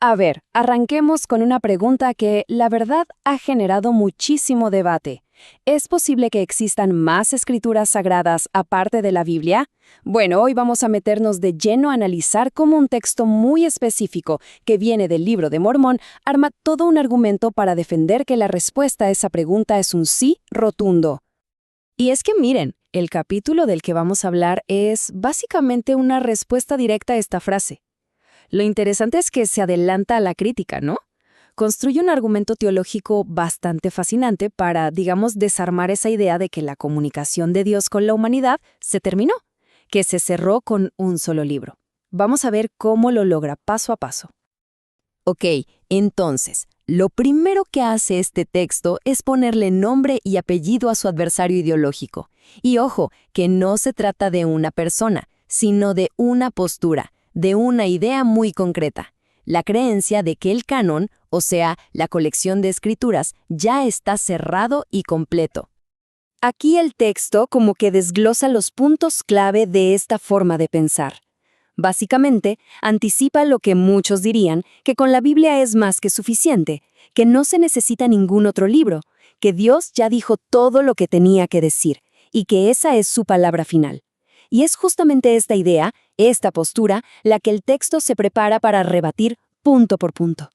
A ver, arranquemos con una pregunta que, la verdad, ha generado muchísimo debate. ¿Es posible que existan más escrituras sagradas aparte de la Biblia? Bueno, hoy vamos a meternos de lleno a analizar cómo un texto muy específico, que viene del Libro de Mormón, arma todo un argumento para defender que la respuesta a esa pregunta es un sí rotundo. Y es que miren, el capítulo del que vamos a hablar es básicamente una respuesta directa a esta frase. Lo interesante es que se adelanta a la crítica, ¿no? Construye un argumento teológico bastante fascinante para, digamos, desarmar esa idea de que la comunicación de Dios con la humanidad se terminó, que se cerró con un solo libro. Vamos a ver cómo lo logra paso a paso. Ok, entonces, lo primero que hace este texto es ponerle nombre y apellido a su adversario ideológico. Y ojo, que no se trata de una persona, sino de una postura, de una idea muy concreta, la creencia de que el canon, o sea, la colección de escrituras, ya está cerrado y completo. Aquí el texto como que desglosa los puntos clave de esta forma de pensar. Básicamente, anticipa lo que muchos dirían, que con la Biblia es más que suficiente, que no se necesita ningún otro libro, que Dios ya dijo todo lo que tenía que decir, y que esa es su palabra final. Y es justamente esta idea, esta postura, la que el texto se prepara para rebatir punto por punto.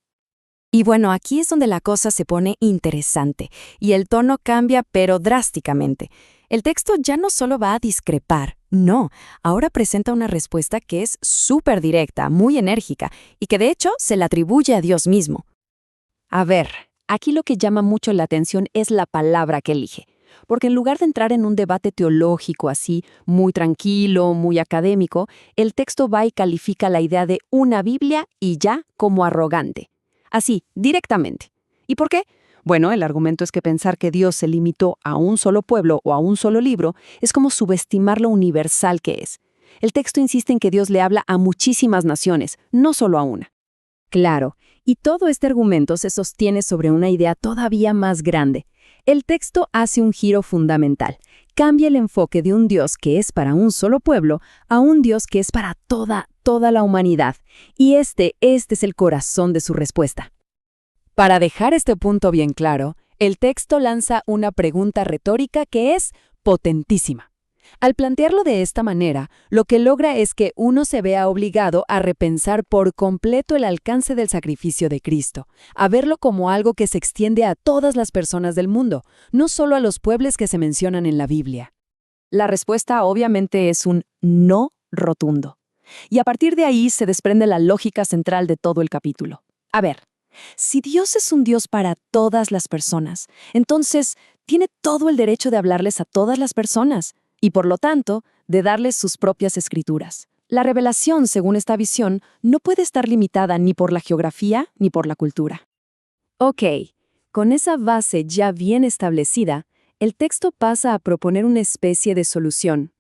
Y bueno, aquí es donde la cosa se pone interesante, y el tono cambia pero drásticamente. El texto ya no solo va a discrepar, no, ahora presenta una respuesta que es súper directa, muy enérgica, y que de hecho se la atribuye a Dios mismo. A ver, aquí lo que llama mucho la atención es la palabra que elige. Porque en lugar de entrar en un debate teológico así, muy tranquilo, muy académico, el texto va y califica la idea de una Biblia y ya como arrogante. Así, directamente. ¿Y por qué? Bueno, el argumento es que pensar que Dios se limitó a un solo pueblo o a un solo libro es como subestimar lo universal que es. El texto insiste en que Dios le habla a muchísimas naciones, no solo a una. Claro, y todo este argumento se sostiene sobre una idea todavía más grande. El texto hace un giro fundamental. Cambia el enfoque de un Dios que es para un solo pueblo a un Dios que es para toda la humanidad. Y este es el corazón de su respuesta. Para dejar este punto bien claro, el texto lanza una pregunta retórica que es potentísima. Al plantearlo de esta manera, lo que logra es que uno se vea obligado a repensar por completo el alcance del sacrificio de Cristo, a verlo como algo que se extiende a todas las personas del mundo, no solo a los pueblos que se mencionan en la Biblia. La respuesta obviamente es un no rotundo. Y a partir de ahí se desprende la lógica central de todo el capítulo. A ver, si Dios es un Dios para todas las personas, entonces tiene todo el derecho de hablarles a todas las personas, y por lo tanto, de darles sus propias escrituras. La revelación, según esta visión, no puede estar limitada ni por la geografía ni por la cultura. Ok, con esa base ya bien establecida, el texto pasa a proponer una especie de solución.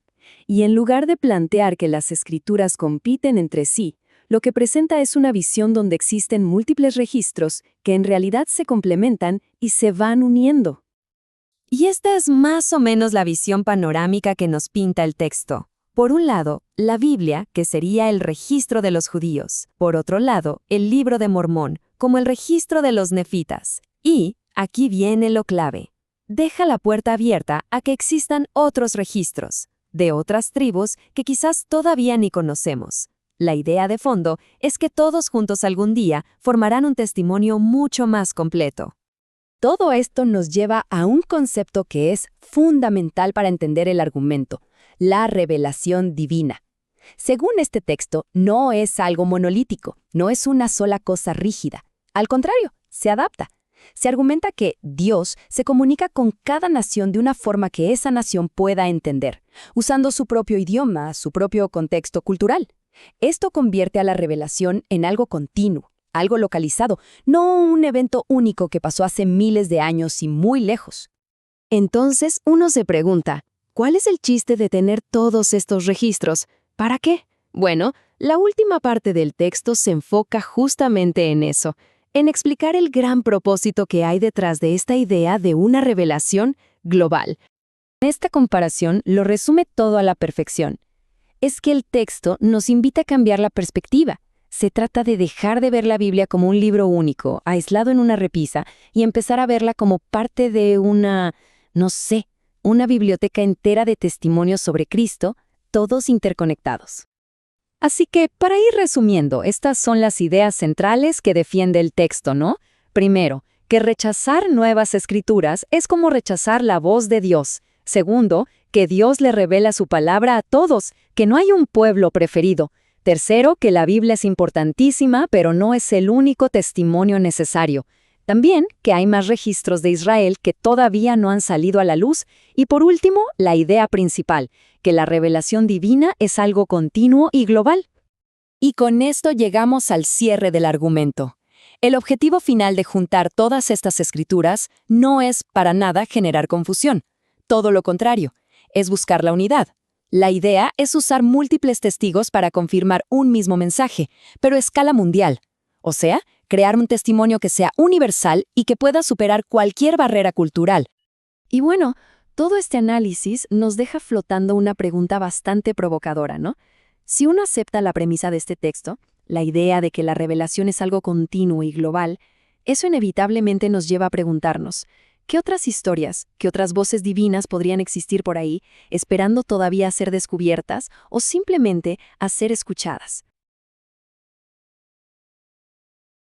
Y en lugar de plantear que las escrituras compiten entre sí, lo que presenta es una visión donde existen múltiples registros que en realidad se complementan y se van uniendo. Y esta es más o menos la visión panorámica que nos pinta el texto. Por un lado, la Biblia, que sería el registro de los judíos. Por otro lado, el Libro de Mormón, como el registro de los nefitas. Y, aquí viene lo clave, deja la puerta abierta a que existan otros registros, de otras tribus que quizás todavía ni conocemos. La idea de fondo es que todos juntos algún día formarán un testimonio mucho más completo. Todo esto nos lleva a un concepto que es fundamental para entender el argumento, la revelación divina. Según este texto, no es algo monolítico, no es una sola cosa rígida. Al contrario, se adapta. Se argumenta que Dios se comunica con cada nación de una forma que esa nación pueda entender, usando su propio idioma, su propio contexto cultural. Esto convierte a la revelación en algo continuo, algo localizado, no un evento único que pasó hace miles de años y muy lejos. Entonces uno se pregunta, ¿cuál es el chiste de tener todos estos registros? ¿Para qué? Bueno, la última parte del texto se enfoca justamente en eso, en explicar el gran propósito que hay detrás de esta idea de una revelación global. Esta comparación lo resume todo a la perfección. Es que el texto nos invita a cambiar la perspectiva, Se trata de dejar de ver la Biblia como un libro único, aislado en una repisa, y empezar a verla como parte de no sé, una biblioteca entera de testimonios sobre Cristo, todos interconectados. Así que, para ir resumiendo, estas son las ideas centrales que defiende el texto, ¿no? Primero, que rechazar nuevas escrituras es como rechazar la voz de Dios. Segundo, que Dios le revela su palabra a todos, que no hay un pueblo preferido. Tercero, que la Biblia es importantísima, pero no es el único testimonio necesario. También que hay más registros de Israel que todavía no han salido a la luz. Y por último, la idea principal, que la revelación divina es algo continuo y global. Y con esto llegamos al cierre del argumento. El objetivo final de juntar todas estas escrituras no es para nada generar confusión. Todo lo contrario, es buscar la unidad. La idea es usar múltiples testigos para confirmar un mismo mensaje, pero a escala mundial. O sea, crear un testimonio que sea universal y que pueda superar cualquier barrera cultural. Y bueno, todo este análisis nos deja flotando una pregunta bastante provocadora, ¿no? Si uno acepta la premisa de este texto, la idea de que la revelación es algo continuo y global, eso inevitablemente nos lleva a preguntarnos, ¿qué otras historias, qué otras voces divinas podrían existir por ahí, esperando todavía a ser descubiertas o simplemente a ser escuchadas?